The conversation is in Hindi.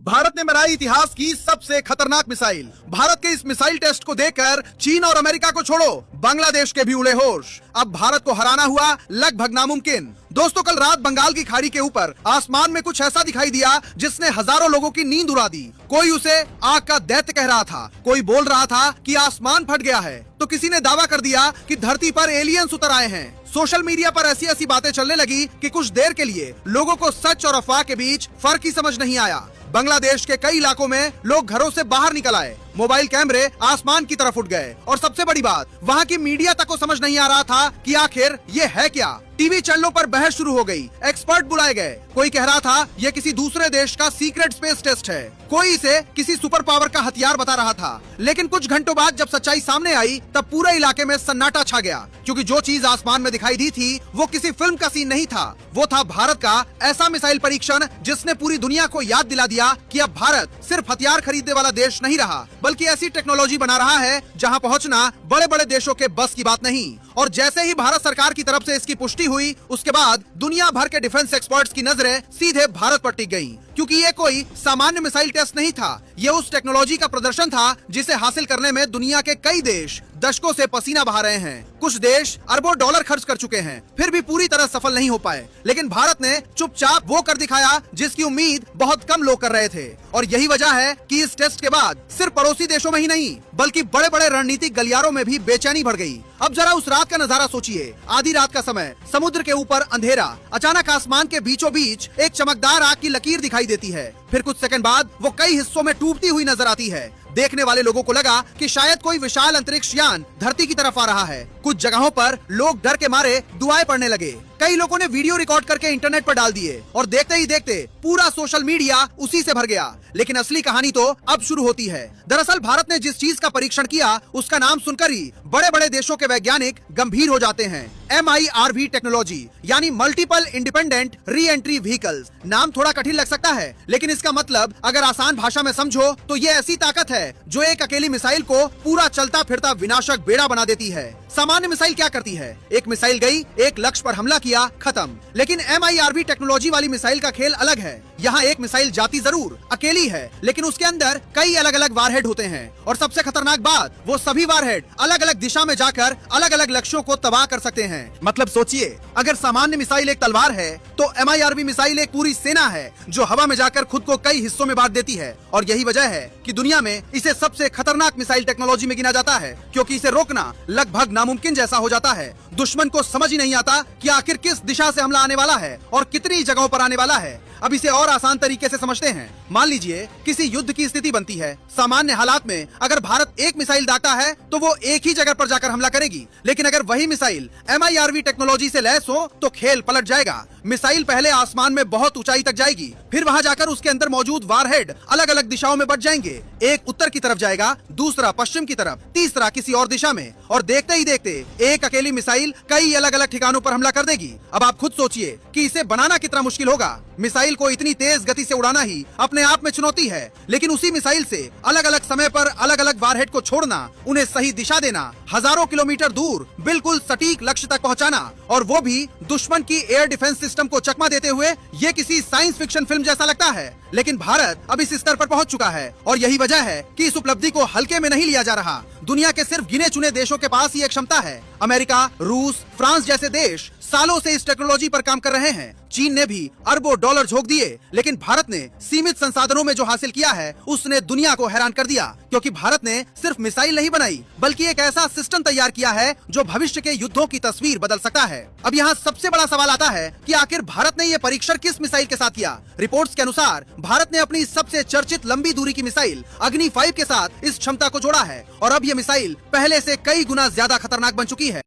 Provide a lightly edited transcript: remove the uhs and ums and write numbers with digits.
भारत ने बनाई इतिहास की सबसे खतरनाक मिसाइल। भारत के इस मिसाइल टेस्ट को देखकर चीन और अमेरिका को छोड़ो, बांग्लादेश के भी उड़े होश। अब भारत को हराना हुआ लगभग नामुमकिन। दोस्तों, कल रात बंगाल की खाड़ी के ऊपर आसमान में कुछ ऐसा दिखाई दिया जिसने हजारों लोगों की नींद उड़ा दी। कोई उसे आग का दैत्य कह रहा था, कोई बोल रहा था कि आसमान फट गया है, तो किसी ने दावा कर दिया कि धरती पर एलियंस उतर आए हैं। सोशल मीडिया पर ऐसी ऐसी बातें चलने लगी कि कुछ देर के लिए लोगों को सच और अफवाह के बीच फर्क ही समझ नहीं आया। बांग्लादेश के कई इलाकों में लोग घरों से बाहर निकल आए, मोबाइल कैमरे आसमान की तरफ उठ गए और सबसे बड़ी बात, वहाँ की मीडिया तक को समझ नहीं आ रहा था कि आखिर ये है क्या। टीवी चैनलों पर बहस शुरू हो गई, एक्सपर्ट बुलाए गए। कोई कह रहा था ये किसी दूसरे देश का सीक्रेट स्पेस टेस्ट है, कोई इसे किसी सुपर पावर का हथियार बता रहा था। लेकिन कुछ घंटों बाद जब सच्चाई सामने आई तब पूरे इलाके में सन्नाटा छा गया, क्योंकि जो चीज आसमान में दिखाई दी थी वो किसी फिल्म का सीन नहीं था। वो था भारत का ऐसा मिसाइल परीक्षण जिसने पूरी दुनिया को याद दिला दिया कि अब भारत सिर्फ हथियार खरीदने वाला देश नहीं रहा, बल्कि ऐसी टेक्नोलॉजी बना रहा है जहां पहुंचना बड़े बड़े देशों के बस की बात नहीं। और जैसे ही भारत सरकार की तरफ से इसकी पुष्टि हुई, उसके बाद दुनिया भर के डिफेंस एक्सपर्ट्स की नजरें सीधे भारत पर टिक गईं, क्योंकि ये कोई सामान्य मिसाइल टेस्ट नहीं था। ये उस टेक्नोलॉजी का प्रदर्शन था जिसे हासिल करने में दुनिया के कई देश दशकों से पसीना बहा रहे हैं। कुछ देश अरबों डॉलर खर्च कर चुके हैं, फिर भी पूरी तरह सफल नहीं हो पाए। लेकिन भारत ने चुपचाप वो कर दिखाया जिसकी उम्मीद बहुत कम लोग कर रहे थे। और यही वजह है कि इस टेस्ट के बाद सिर्फ पड़ोसी देशों में ही नहीं, बल्कि बड़े बड़े रणनीतिक गलियारों में भी बेचैनी बढ़ गई। अब जरा उस रात का नजारा सोचिए। आधी रात का समय, समुद्र के ऊपर अंधेरा, अचानक आसमान के बीचों बीच एक चमकदार आग की लकीर दिखाई देती है। फिर कुछ सेकंड बाद वो कई हिस्सों में टूटती हुई नजर आती है। देखने वाले लोगों को लगा कि शायद कोई विशाल अंतरिक्ष यान धरती की तरफ आ रहा है। कुछ जगहों पर लोग डर के मारे दुआएं पड़ने लगे। कई लोगों ने वीडियो रिकॉर्ड करके इंटरनेट पर डाल दिए और देखते ही देखते पूरा सोशल मीडिया उसी से भर गया। लेकिन असली कहानी तो अब शुरू होती है। दरअसल भारत ने जिस चीज का परीक्षण किया उसका नाम सुनकर ही बड़े बड़े देशों के वैज्ञानिक गंभीर हो जाते हैं। MIRV टेक्नोलॉजी, यानी multiple independent re entry vehicles. नाम थोड़ा कठिन लग सकता है, लेकिन इसका मतलब अगर आसान भाषा में समझो तो ये ऐसी ताकत है जो एक अकेली मिसाइल को पूरा चलता फिरता विनाशक बेड़ा बना देती है। सामान्य मिसाइल क्या करती है? एक मिसाइल गई, एक लक्ष्य पर हमला किया, खत्म। लेकिन MIRV टेक्नोलॉजी वाली मिसाइल का खेल अलग है। यहाँ एक मिसाइल जाती जरूर अकेली है, लेकिन उसके अंदर कई अलग अलग वारहेड होते हैं। और सबसे खतरनाक बात, वो सभी वारहेड अलग अलग दिशा में जाकर अलग अलग लक्ष्यों को तबाह कर सकते हैं। मतलब सोचिए, अगर सामान्य मिसाइल एक तलवार है तो MIRV मिसाइल एक पूरी सेना है जो हवा में जाकर खुद को कई हिस्सों में बांट देती है। और यही वजह है कि दुनिया में इसे सबसे खतरनाक मिसाइल टेक्नोलॉजी में गिना जाता है, क्योंकि इसे रोकना लगभग नामुमकिन जैसा हो जाता है। दुश्मन को समझ ही नहीं आता कि आखिर किस दिशा से हमला आने वाला है और कितनी जगहों पर आने वाला है। अब इसे और आसान तरीके से समझते हैं। मान लीजिए किसी युद्ध की स्थिति बनती है। सामान्य हालात में अगर भारत एक मिसाइल दागता है तो वो एक ही जगह पर जाकर हमला करेगी, लेकिन अगर वही मिसाइल MIRV टेक्नोलॉजी से लैस हो तो खेल पलट जाएगा। मिसाइल पहले आसमान में बहुत ऊंचाई तक जाएगी, फिर वहां जाकर उसके अंदर मौजूद वारहेड अलग अलग दिशाओं में बट जाएंगे। एक उत्तर की तरफ जाएगा, दूसरा पश्चिम की तरफ, तीसरा किसी और दिशा में। और देखते ही देखते एक अकेली मिसाइल कई अलग अलग ठिकानों पर हमला कर देगी। अब आप खुद सोचिए कि इसे बनाना कितना मुश्किल होगा। मिसाइल को इतनी तेज गति से उड़ाना ही अपने आप में चुनौती है, लेकिन उसी मिसाइल से अलग अलग समय पर अलग अलग वारहेड को छोड़ना, उन्हें सही दिशा देना, हजारों किलोमीटर दूर बिल्कुल सटीक लक्ष्य तक पहुंचाना, और वो भी दुश्मन की एयर डिफेंस सिस्टम को चकमा देते हुए, ये किसी साइंस फिक्शन फिल्म जैसा लगता है। लेकिन भारत अब इस स्तर पर पहुंच चुका है और यही वजह है कि इस उपलब्धि को हल्के में नहीं लिया जा रहा। दुनिया के सिर्फ गिने चुने देशों के पास ये क्षमता है। अमेरिका, रूस, फ्रांस जैसे देश सालों से इस टेक्नोलॉजी पर काम कर रहे हैं। चीन ने भी अरबों डॉलर झोंक दिए, लेकिन भारत ने सीमित संसाधनों में जो हासिल किया है उसने दुनिया को हैरान कर दिया। क्योंकि भारत ने सिर्फ मिसाइल नहीं बनाई, बल्कि एक ऐसा सिस्टम तैयार किया है जो भविष्य के युद्धों की तस्वीर बदल सकता है। अब यहाँ सबसे बड़ा सवाल आता है कि आखिर भारत ने ये परीक्षण किस मिसाइल के साथ किया? रिपोर्ट्स के अनुसार भारत ने अपनी सबसे चर्चित लंबी दूरी की मिसाइल अग्नि 5 के साथ इस क्षमता को जोड़ा है, और अब ये मिसाइल पहले से कई गुना ज्यादा खतरनाक बन चुकी है।